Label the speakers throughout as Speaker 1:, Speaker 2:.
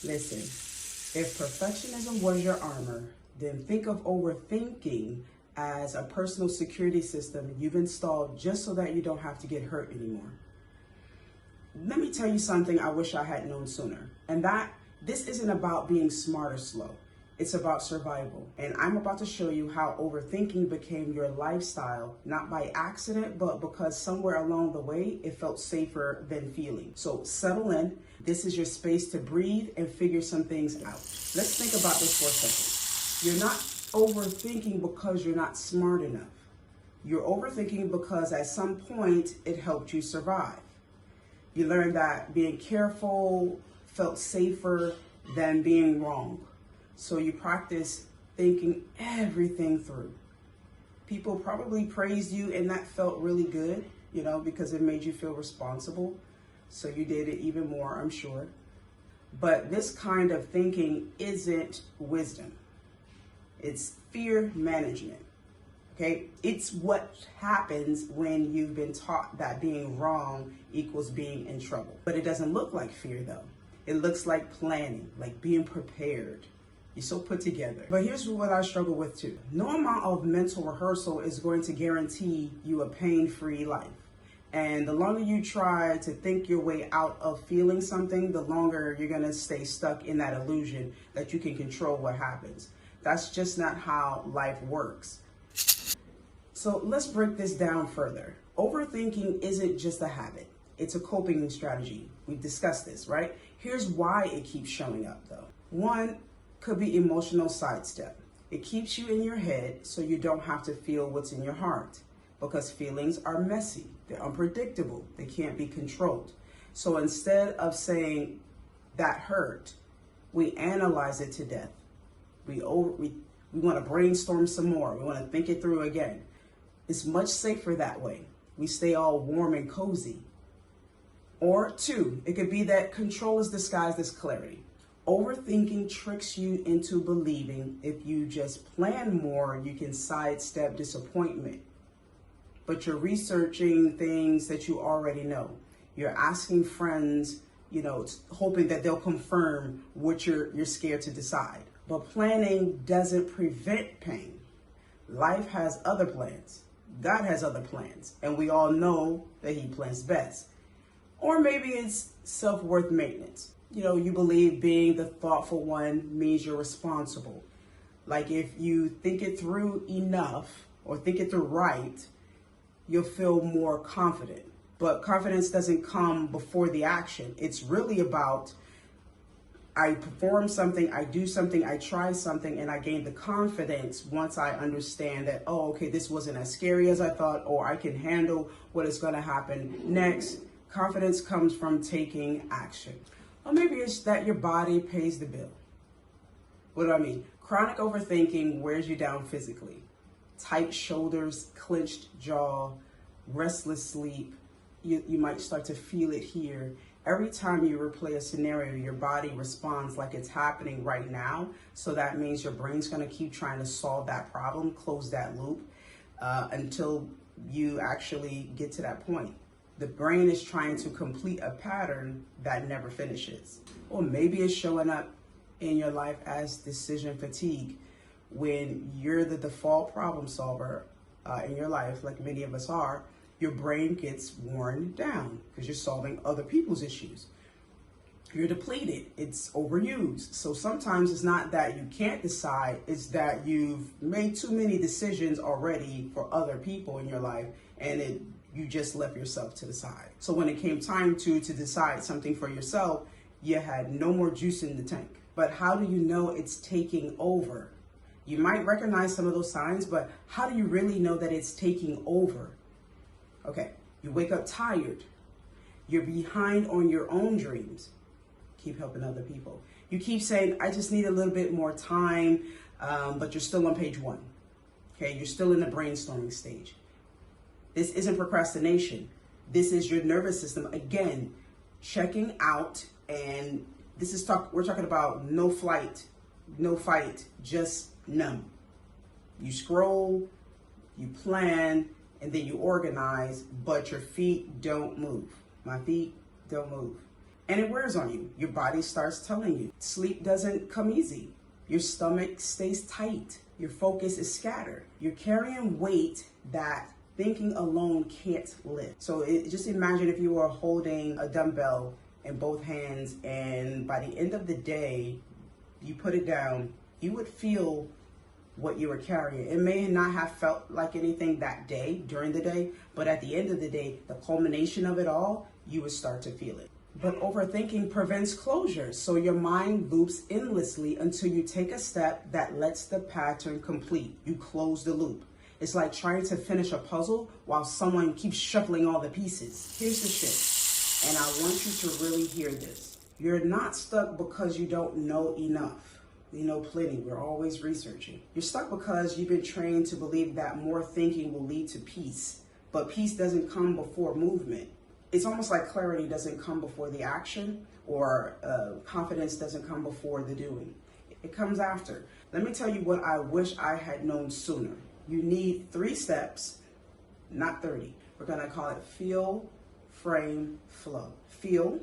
Speaker 1: Listen, if perfectionism was your armor, then think of overthinking as a personal security system you've installed just so that you don't have to get hurt anymore. Let me tell you something I wish I had known sooner, and that this isn't about being smart or slow. It's about survival. And I'm about to show you how overthinking became your lifestyle, not by accident, but because somewhere along the way, it felt safer than feeling. So settle in. This is your space to breathe and figure some things out. Let's think about this for a second. You're not overthinking because you're not smart enough. You're overthinking because at some point, it helped you survive. You learned that being careful felt safer than being wrong. So you practice thinking everything through. People probably praised you and that felt really good, because it made you feel responsible. So you did it even more, I'm sure. But this kind of thinking isn't wisdom. It's fear management, okay? It's what happens when you've been taught that being wrong equals being in trouble. But it doesn't look like fear though. It looks like planning, like being prepared. You're so put together. But here's what I struggle with too. No amount of mental rehearsal is going to guarantee you a pain-free life. And the longer you try to think your way out of feeling something, the longer you're gonna stay stuck in that illusion that you can control what happens. That's just not how life works. So let's break this down further. Overthinking isn't just a habit. It's a coping strategy. We've discussed this, right? Here's why it keeps showing up though. One, could be emotional sidestep. It keeps you in your head so you don't have to feel what's in your heart, because feelings are messy, they're unpredictable, they can't be controlled. So instead of saying that hurt, we analyze it to death. We want to brainstorm some more. We want to think it through again. It's much safer that way. We stay all warm and cozy. Or two, it could be that control is disguised as clarity. Overthinking tricks you into believing if you just plan more, you can sidestep disappointment. But you're researching things that you already know. You're asking friends, hoping that they'll confirm what you're scared to decide. But planning doesn't prevent pain. Life has other plans. God has other plans. And we all know that He plans best. Or maybe it's self-worth maintenance. You believe being the thoughtful one means you're responsible. Like if you think it through enough or think it through right, you'll feel more confident. But confidence doesn't come before the action. It's really about I perform something, I do something, I try something, and I gain the confidence once I understand that, okay, this wasn't as scary as I thought, or I can handle what is going to happen next. Confidence comes from taking action. Or maybe it's that your body pays the bill. What do I mean? Chronic overthinking wears you down physically. Tight shoulders, clenched jaw, restless sleep. You might start to feel it here. Every time you replay a scenario, your body responds like it's happening right now. So that means your brain's going to keep trying to solve that problem, close that loop, until you actually get to that point. The brain is trying to complete a pattern that never finishes. Or maybe it's showing up in your life as decision fatigue. When you're the default problem solver in your life, like many of us are, your brain gets worn down because you're solving other people's issues. You're depleted, it's overused. So sometimes it's not that you can't decide, it's that you've made too many decisions already for other people in your life, and you just left yourself to the side. So when it came time to decide something for yourself, you had no more juice in the tank. But how do you know it's taking over? You might recognize some of those signs, but how do you really know that it's taking over? Okay, you wake up tired. You're behind on your own dreams. Keep helping other people. You keep saying, I just need a little bit more time, but you're still on page one. Okay, you're still in the brainstorming stage. This isn't procrastination. This is your nervous system, again, checking out, and we're talking about no flight, no fight, just numb. You scroll, you plan, and then you organize, but your feet don't move. My feet don't move. And it wears on you. Your body starts telling you. Sleep doesn't come easy. Your stomach stays tight. Your focus is scattered. You're carrying weight that thinking alone can't lift. So just imagine if you were holding a dumbbell in both hands, and by the end of the day, you put it down, you would feel what you were carrying. It may not have felt like anything that day, during the day, but at the end of the day, the culmination of it all, you would start to feel it. But overthinking prevents closure, so your mind loops endlessly until you take a step that lets the pattern complete. You close the loop. It's like trying to finish a puzzle while someone keeps shuffling all the pieces. Here's the shit, and I want you to really hear this. You're not stuck because you don't know enough. We know plenty. We're always researching. You're stuck because you've been trained to believe that more thinking will lead to peace, but peace doesn't come before movement. It's almost like clarity doesn't come before the action, or confidence doesn't come before the doing. It comes after. Let me tell you what I wish I had known sooner. You need 3 steps, not 30. We're gonna call it feel, frame, flow. Feel,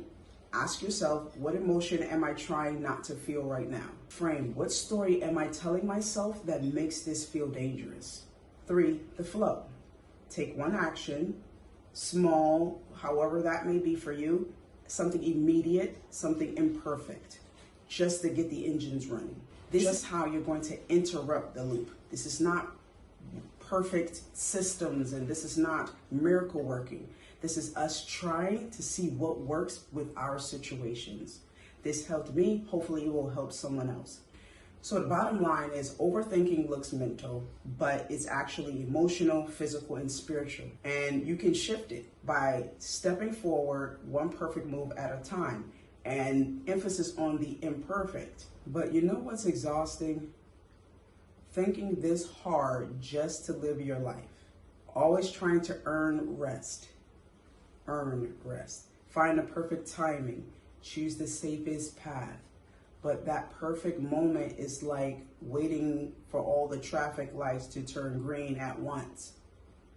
Speaker 1: ask yourself, what emotion am I trying not to feel right now? Frame, what story am I telling myself that makes this feel dangerous? 3, the flow. Take one action, small, however that may be for you, something immediate, something imperfect, just to get the engines running. This is how you're going to interrupt the loop. This is not perfect systems, and this is not miracle working. This is us trying to see what works with our situations. This helped me, hopefully it will help someone else. So the bottom line is overthinking looks mental, but it's actually emotional, physical, and spiritual. And you can shift it by stepping forward one perfect move at a time, and emphasis on the imperfect. But you know what's exhausting? Thinking this hard just to live your life. Always trying to earn rest. Earn rest. Find the perfect timing. Choose the safest path. But that perfect moment is like waiting for all the traffic lights to turn green at once.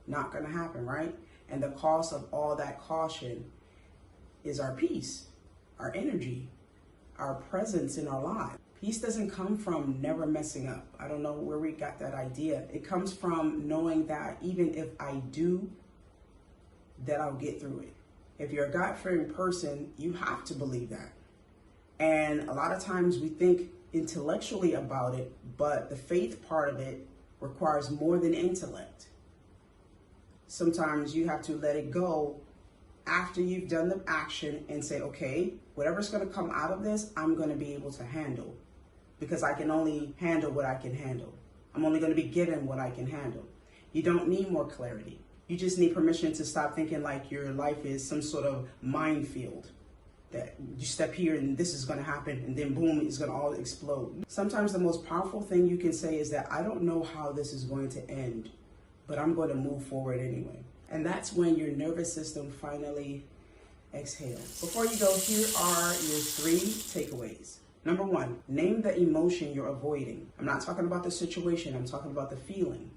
Speaker 1: Not gonna happen, right? And the cost of all that caution is our peace, our energy, our presence in our lives. Peace doesn't come from never messing up. I don't know where we got that idea. It comes from knowing that even if I do, that I'll get through it. If you're a God-fearing person, you have to believe that. And a lot of times we think intellectually about it, but the faith part of it requires more than intellect. Sometimes you have to let it go after you've done the action and say, okay, whatever's going to come out of this, I'm going to be able to handle, because I can only handle what I can handle. I'm only going to be given what I can handle. You don't need more clarity. You just need permission to stop thinking like your life is some sort of minefield, that you step here and this is going to happen, and then boom, it's going to all explode. Sometimes the most powerful thing you can say is that I don't know how this is going to end, but I'm going to move forward anyway. And that's when your nervous system finally exhales. Before you go, here are your 3 takeaways. Number 1, name the emotion you're avoiding. I'm not talking about the situation, I'm talking about the feeling.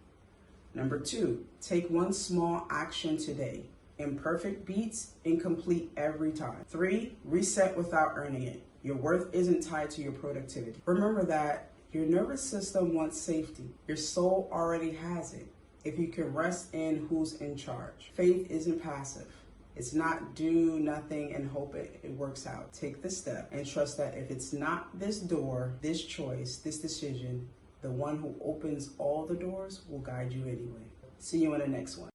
Speaker 1: Number 2, take one small action today. Imperfect beats incomplete every time. 3, reset without earning it. Your worth isn't tied to your productivity. Remember that your nervous system wants safety. Your soul already has it. If you can rest in who's in charge. Faith isn't passive. It's not do nothing and hope it works out. Take the step and trust that if it's not this door, this choice, this decision, the one who opens all the doors will guide you anyway. See you in the next one.